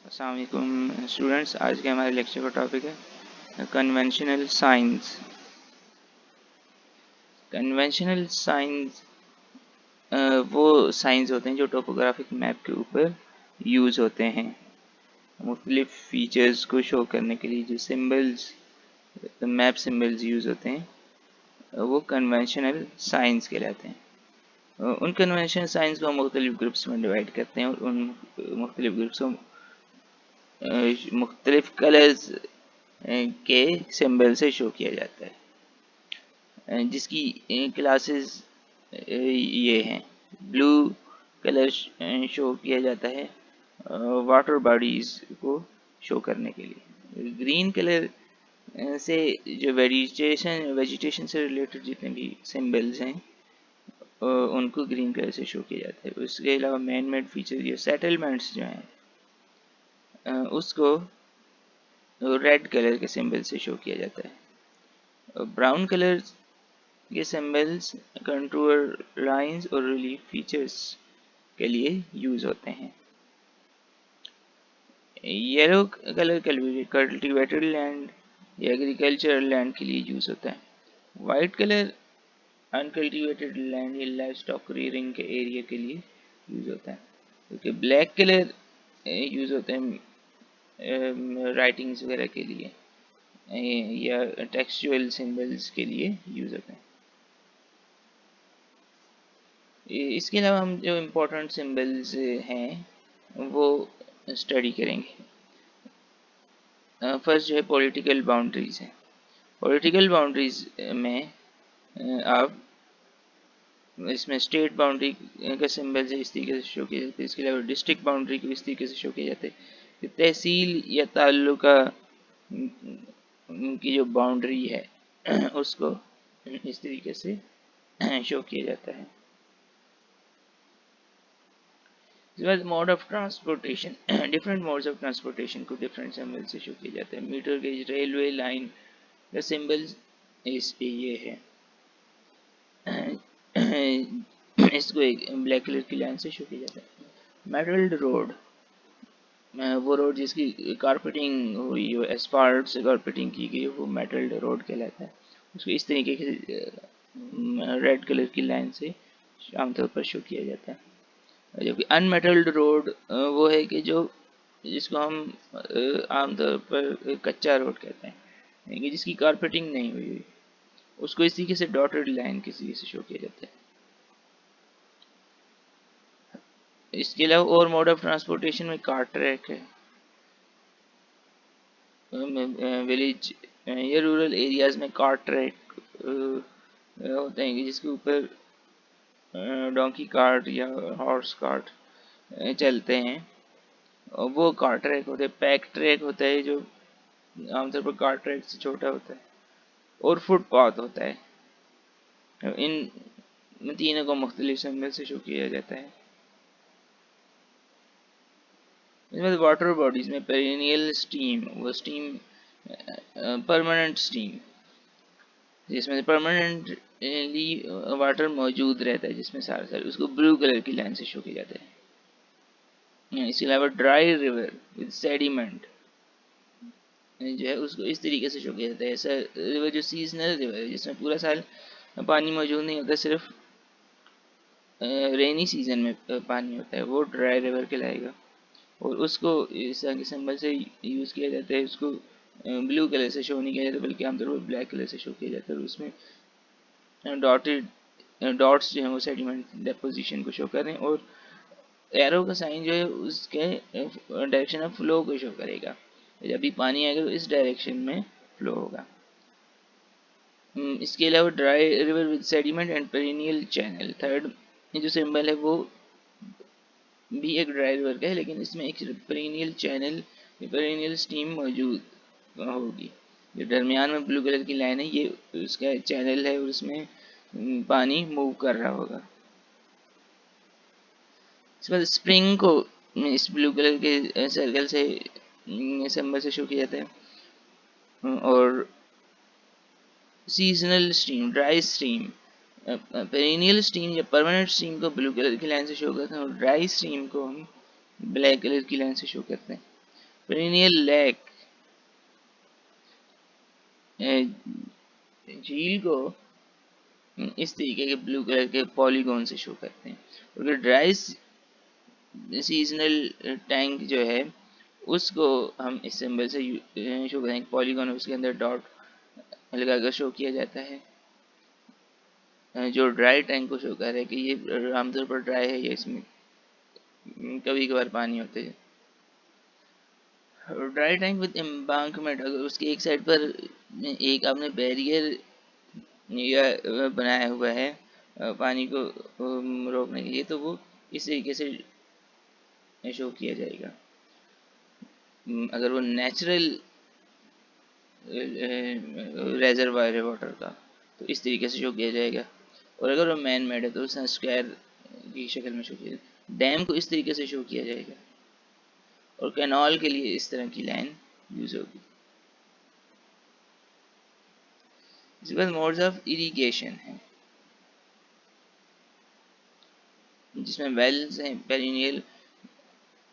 अस्सलाम वालेकुम स्टूडेंट्स। आज के हमारे लेक्चर का टॉपिक है कन्वेंशनल साइंस। कन्वेंशनल साइंस वो साइंस होते हैं जो टोपोग्राफिक मैप के ऊपर यूज़ होते हैं मुख्तलिफ फीचर्स को शो करने के लिए। जो सिंबल्स, मैप सिंबल्स यूज़ होते हैं वो कन्वेंशनल साइंस कहलाते हैं। उन कन्वेंशनल साइंस को हम मुख्तलिफ ग्रुप्स में डिवाइड करते हैं और उन मुख्तलिफ ग्रुप्स को मुख्तलिफ कलर्स के सिंबल से शो किया जाता है, जिसकी क्लासेस ये हैं। ब्लू कलर शो किया जाता है वाटर बॉडीज को शो करने के लिए। ग्रीन कलर से जो वेजिटेशन से रिलेटेड जितने भी सिंबल्स हैं उनको ग्रीन कलर से शो किया जाता है। उसके अलावा मैन मेड फीचर या सेटलमेंट्स जो हैं उसको रेड कलर के सिंबल से शो किया जाता है। ब्राउन कलर ये सिंबल्स कंटूर लाइंस और रिलीफ फीचर्स के लिए यूज होते हैं। येलो कलर कल्टिवेटेड लैंड या एग्रीकल्चरल लैंड के लिए यूज होता है। वाइट कलर अनकल्टिवेटेड लैंड या लाइव स्टॉक रेयरिंग के एरिया के लिए यूज होता है। क्योंकि ब्लैक कलर यूज होते हैं राइटिंग्स वगैरह के लिए या टेक्सचुअल सिंबल्स के लिए यूज होते हैं। इसके अलावा हम जो इम्पोर्टेंट सिंबल्स हैं वो स्टडी करेंगे। फर्स्ट जो है पॉलिटिकल बाउंड्रीज है। पॉलिटिकल बाउंड्रीज में आप इसमें स्टेट बाउंड्री का सिंबल इस तरीके से शो किया जाता है। इसके अलावा डिस्ट्रिक्ट बाउंड्री को इस तरीके से शो किया जाता है। तहसील या तालुका की जो बाउंड्री है उसको इस तरीके से शो किया जाता है। इसके बाद mode of transportation, different modes of transportation को डिफरेंट सिंबल से शो किया जाता है। मीटर गेज, रेलवे लाइन का सिंबल इस पे ये है। इसको एक ब्लैक कलर की लाइन से शो किया जाता है। मेटल्ड रोड, वो रोड जिसकी कारपेटिंग हुई हो, एस्फाल्ट से कारपेटिंग की गई, वो मेटल्ड रोड कहलाता है। उसको इस तरीके के रेड कलर की लाइन से आमतौर पर शो किया जाता है। जबकि अनमेटल्ड रोड वो है कि जो जिसको हम आमतौर पर कच्चा रोड कहते हैं, यानी कि जिसकी कारपेटिंग नहीं हुई हुई, उसको इस तरीके से डॉटेड लाइन किसी से शो किया जाता है। इसके अलावा और मोड ऑफ ट्रांसपोर्टेशन में कार ट्रैक है। विलेज या रूरल एरियाज में कार ट्रैक होते हैं कि जिसके ऊपर डोंकी कार्ट या हॉर्स कार्ट चलते हैं, और वो कार ट्रैक होते हैं। पैक ट्रैक होता है जो आमतौर पर कार ट्रैक से छोटा होता है, और फुटपाथ होता है। इन तीनों को मुख्तलिफ सिंबल से शो किया जाता है। इसमें वाटर बॉडीज में पेरिनियल स्टीम, वो स्टीम परमानेंट स्टीम जिसमें परमानेंटली वाटर मौजूद रहता है, जिसमें सारे सारे, उसको ब्लू कलर की लाइन से शो किया जाता है। इसके अलावा ड्राई रिवर विद सेडिमेंट जो है उसको इस तरीके से शो किया जाता है। ऐसा रिवर जो सीजनल रिवर है, जिसमें पूरा साल पानी मौजूद नहीं होता, सिर्फ रेनी सीजन में पानी होता है, वो ड्राई रिवर कहलाएगा। और उसको इस तरह के सिंबल से यूज़ किया जाता है। उसको ब्लू कलर से शो नहीं किया जाता, बल्कि आमतौर पर ब्लैक कलर से शो किया जाता है। और उसमें डॉटेड डॉट्स जो हैं वो सेडिमेंट डेपोजिशन को शो करें, और एरो का साइन जो है उसके डायरेक्शन ऑफ फ्लो को शो करेगा। जब भी पानी आएगा तो इस डायरेक्शन में फ्लो होगा। इसके अलावा dry river with sediment and perennial channel, third जो सिंबल है वो भी एक ड्राई रिवर का है, लेकिन इसमें एक पेरिनियल चैनल, पेरिनियल स्टीम मौजूद होगी। जो दरमियान में ब्लू कलर की लाइन है ये उसका चैनल है, और उसमें पानी मूव कर रहा होगा। इसके बाद स्प्रिंग को इस ब्लू कलर के सर्कल से सिंबल से शो किया जाता है। और seasonal stream, dry stream, perennial stream या परमानेंट स्ट्रीम को ब्लू कलर की लाइन से शो करते हैं, और ड्राई स्ट्रीम को हम ब्लैक कलर की लाइन से शो करते हैं। पेरिनियल लेक झील को इस तरीके के ब्लू कलर के पॉलीगॉन से शो करते हैं। और ड्राई सीजनल टैंक जो है उसको हम इस सिंबल से शो करेंगे, पॉलीगॉन उसके अंदर डॉट लगाकर शो किया जाता है। जो ड्राई टैंक को शो कर रहा है कि ये आमतौर पर ड्राई है, या इसमें कभी कभार पानी होते हैं। ड्राई टैंक विद एम्बांकमेंट, अगर उसके एक साइड पर एक आपने बैरियर या बनाया हुआ है पानी को रोकने के लिए, तो वो इस तरीके से शो किया जाएगा। अगर वो नेचुरल रेजरवायर है वाटर का, तो इस तरीके से शो किया जाएगा। और अगर वो मैन मेड है तो उसने स्क्वायर की शक्ल में शो किया जाएगा। डैम को इस तरीके से शो किया जाएगा, और कैनाल के लिए इस तरह की लाइन यूज होगी। इसके बाद मोड्स ऑफ इरिगेशन है, जिसमें वेल्स हैं, पेरिनियल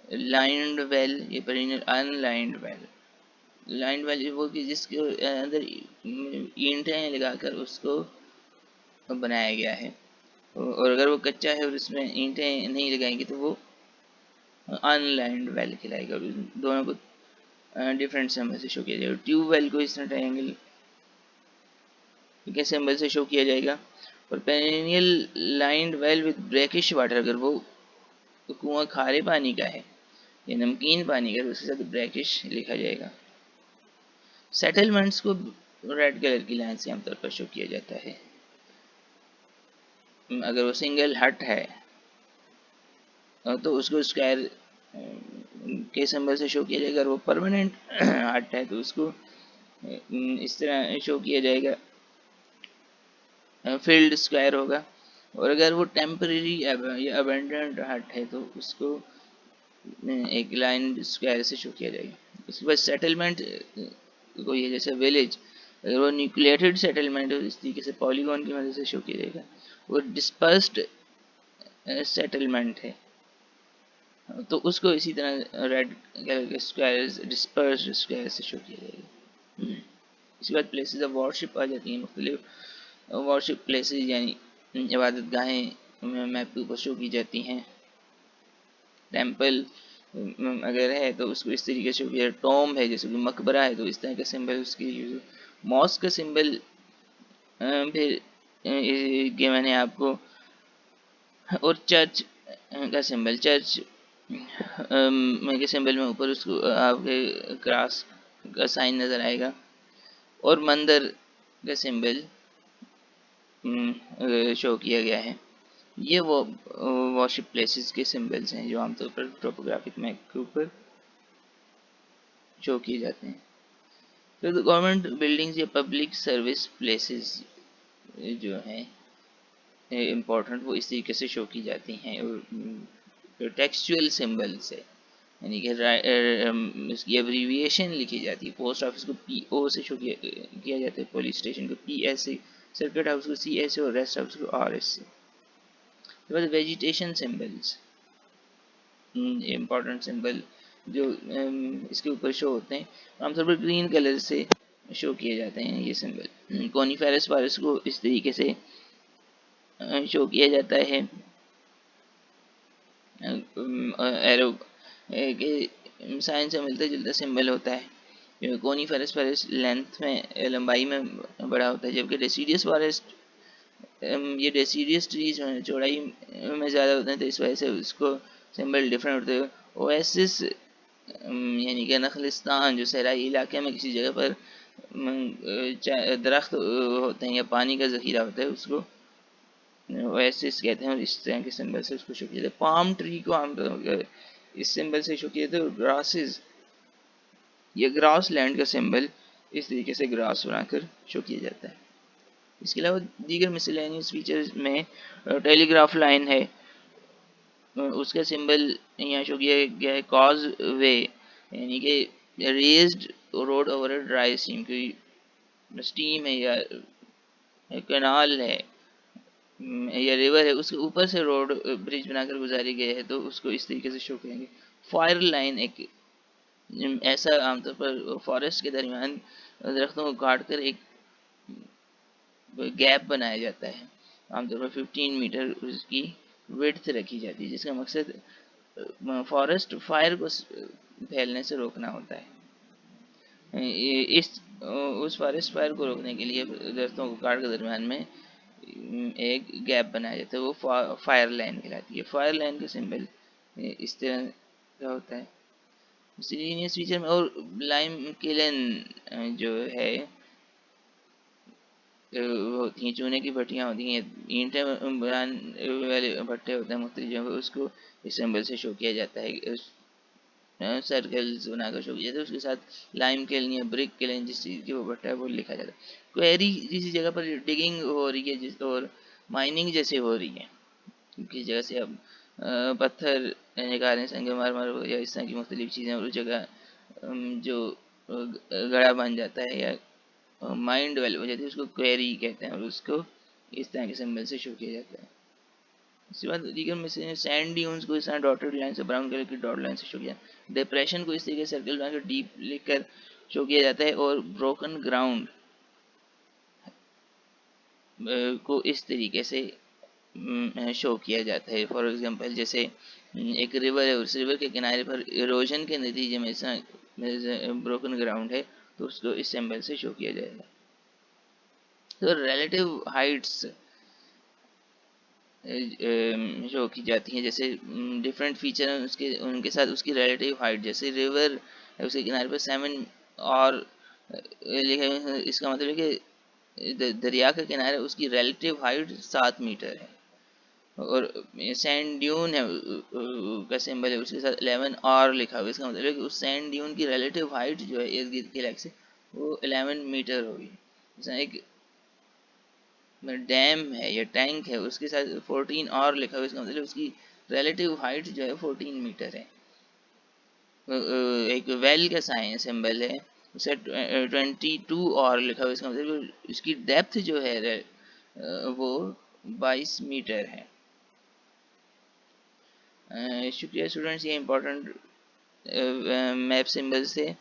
लाइन्ड वेल, ये perennial unlined well. Lined well वो कि जिसके अंदर ईंटें लगाकर उसको बनाया गया है, और अगर वो कच्चा है और इसमें ईंटें नहीं लगाएंगे तो वो अनलाइंड वेल कहलाएगा। दोनों को डिफरेंट सिंबल से शो किया जाएगा। ट्यूब वेल को इस तरह ट्रायंगल के सिंबल से शो किया जाएगा। और perennial lined well with brackish water, अगर वो कुआं खारे पानी का है या नमकीन पानी का, तो उसके साथ ब्रैकिश लिखा जाएगा। सेटलमेंट्स को रेड कलर की लाइन से आमतौर पर शो किया जाता है। अगर वो सिंगल हट है तो उसको स्क्वायर के सिंबल से शो किया जाएगा। अगर वो परमानेंट हट है तो उसको इस तरह शो किया जाएगा, फील्ड स्क्वायर होगा। और अगर वो टेम्परेरी या अबेंडेंट हट है तो उसको एक लाइन स्क्वायर से शो किया जाएगा। उसके बाद सेटलमेंट को ये जैसे विलेज, अगर वो न्यूक्लिएटेड सेटलमेंट है इस तरीके से पॉलीगॉन की मदद से शो किया जाएगा। वो डिस्पर्स्ड सेटलमेंट है तो उसको इसी तरह रेड कलर के स्क्वायर डिस्पर्स्ड स्क्वायर से शो किया जाएगा। इसके बाद प्लेसेस ऑफ वर्शिप आ जाती हैं, मुख्तलिफ वर्शिप प्लेसेस यानी इबादत गाहें मैप के ऊपर शो की जाती हैं। टेम्पल अगर है तो उसको इस तरीके से शो किया। टॉम है जैसे कि मकबरा है तो इस तरह का सिंबल उसके यूज। मॉस्क का सिंबल फिर ये मैंने आपको, और चर्च का सिंबल, चर्च के सिंबल में ऊपर उसको आपके क्रॉस का साइन नज़र आएगा। और मंदिर का सिंबल शो किया गया है। ये वो वर्शिप प्लेसेस के सिंबल्स हैं जो आमतौर पर टोपोग्राफिक मैप के ऊपर शो किए जाते हैं। तो गवर्नमेंट बिल्डिंग्स या पब्लिक सर्विस प्लेसेस जो हैं इम्पोर्टेंट, वो इस तरीके से शो की जाती हैं और टेक्सचुअल सिंबल से, यानी कि इसकी एब्रीविएशन लिखी जाती है। पोस्ट ऑफिस को PO से शो किया जाता है, पुलिस स्टेशन को PS से, सर्किट हाउस को CS से, और रेस्ट हाउस को RS से। उसके बाद वेजिटेशन सिंबल्स, इम्पोर्टेंट सिंबल जो इसके ऊपर शो होते हैं, आमतौर पर ग्रीन कलर से शो किए जाते हैं ये सिंबल। कॉनिफेरस फॉरेस्ट को इस तरीके से शो किया जाता है एरो के साइन से मिलता जुलता सिंबल होता है। कॉनिफेरस फॉरेस्ट लेंथ में, लंबाई में बड़ा होता है, जबकि डेसिडियस फॉरेस्ट, ये डेसिडियस ट्रीज चौड़ाई में ज़्यादा होते हैं, तो इस वजह से उसको सिंबल डिफरेंट होते हैं। ओएसिस यानी कि नखलिस्तान, जो सहराई इलाके में किसी जगह पर दरख्त होते हैं या पानी का ज़ख़ीरा होता है, उसको ओएसिस कहते हैं। और इस तरह के सिंबल से उसको शो किया जाता है। पाम ट्री को आमतौर पर इस सिंबल से शो किया जाता है। और ग्रासेस, ये ग्रास लैंड का सिंबल इस तरीके से ग्रास बनाकर शो किया जाता है। इसके अलावा दीगर मिसलेनियस फीचर्स में टेलीग्राफ लाइन है, उसका सिंबल यहाँ शो किया गया है। कॉज वे यानी कि raised road over a dry stream, कोई स्ट्रीम है या कैनाल है या रिवर है, उसके ऊपर से रोड ब्रिज बनाकर गुजारी गई है तो उसको इस तरीके से शो करेंगे। फायर लाइन एक ऐसा आमतौर पर फॉरेस्ट के दरमियान दरख्तों को काट कर एक गैप बनाया जाता है। आमतौर पर 15 मीटर उसकी विड्थ रखी जाती है, जिसका मकसद फॉरेस्ट फायर को फैलने से रोकना होता है। इस उस फॉरेस्ट फायर को रोकने के लिए दरख्तों को काट के दरमियान में एक गैप बनाया जाता है, वो फायर लाइन कहलाती है। फायर लाइन का सिंबल इस तरह का होता है। मिसलेनियस फीचर में और लाइम किलन जो है होती हैं, चूने की भट्टियाँ होती हैं, ईंटें बनाने वाले भट्टे होते हैं मुख्तलिफ जगह पर, उसको इस सिंबल से शो किया जाता है। सर्कल्स बनाकर शो किया जाता है। उसके साथ लाइम किलन या ब्रिक किलन जिस चीज़ की वो भट्टा है वो लिखा जाता है। क्वेरी जिस जगह पर डिगिंग हो रही है जिस और माइनिंग जैसे हो रही है, किस जगह से अब पत्थर निकालने संगमरमर या इस तरह की मुख्तलिफ चीज़ें, और उस जगह जो गड़ा बन जाता है या माइंड डेवलप हो जाती है, उसको क्वेरी कहते हैं और उसको इस तरह के सिंबल से शो किया जाता है। उसके बाद दीगर में से सैंड ड्यून्स को इस तरह डॉटेड लाइन से ब्राउन कलर की डॉट लाइन से शो किया, डिप्रेशन को इस तरीके से सर्कल बनाकर डीप लिखकर शो किया जाता है, और ब्रोकन ग्राउंड को इस तरीके से शो किया जाता है। फॉर एग्जांपल जैसे एक रिवर है, उस रिवर के किनारे पर इरोजन के नतीजे में ब्रोकन ग्राउंड है, तो उसको इस सिंबल से शो किया जाएगा। तो रिलेटिव हाइट्स शो की जाती हैं, जैसे डिफरेंट फीचर हैं उसके, उनके साथ उसकी रिलेटिव हाइट, जैसे रिवर है उसके किनारे पर 7 और लिखा है, इसका मतलब है कि दरिया का किनारा उसकी रिलेटिव हाइट 7 मीटर है। और सैंड ड्यून है का सिंबल है, उसके साथ 11 और लिखा हुआ है, इसका मतलब है कि उस सैंड ड्यून की रिलेटिव हाइट जो है इर्द गिर्द के इलाके से वो 11 मीटर होगी। जैसा एक डैम है या टैंक है, उसके साथ 14 और लिखा हुआ है, इसका मतलब उसकी रिलेटिव हाइट जो है 14 मीटर है। एक वेल का साइन सिंबल है, उसे 22 और लिखा हुआ है, इसका मतलब इसकी डेप्थ जो है वो 22 मीटर है। शुक्रिया स्टूडेंट्स, ये इम्पोर्टेंट मैप सिंबल्स थे।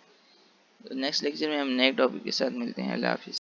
नेक्स्ट लेक्चर में हम नए टॉपिक के साथ मिलते हैं। अल्लाह हाफिज़।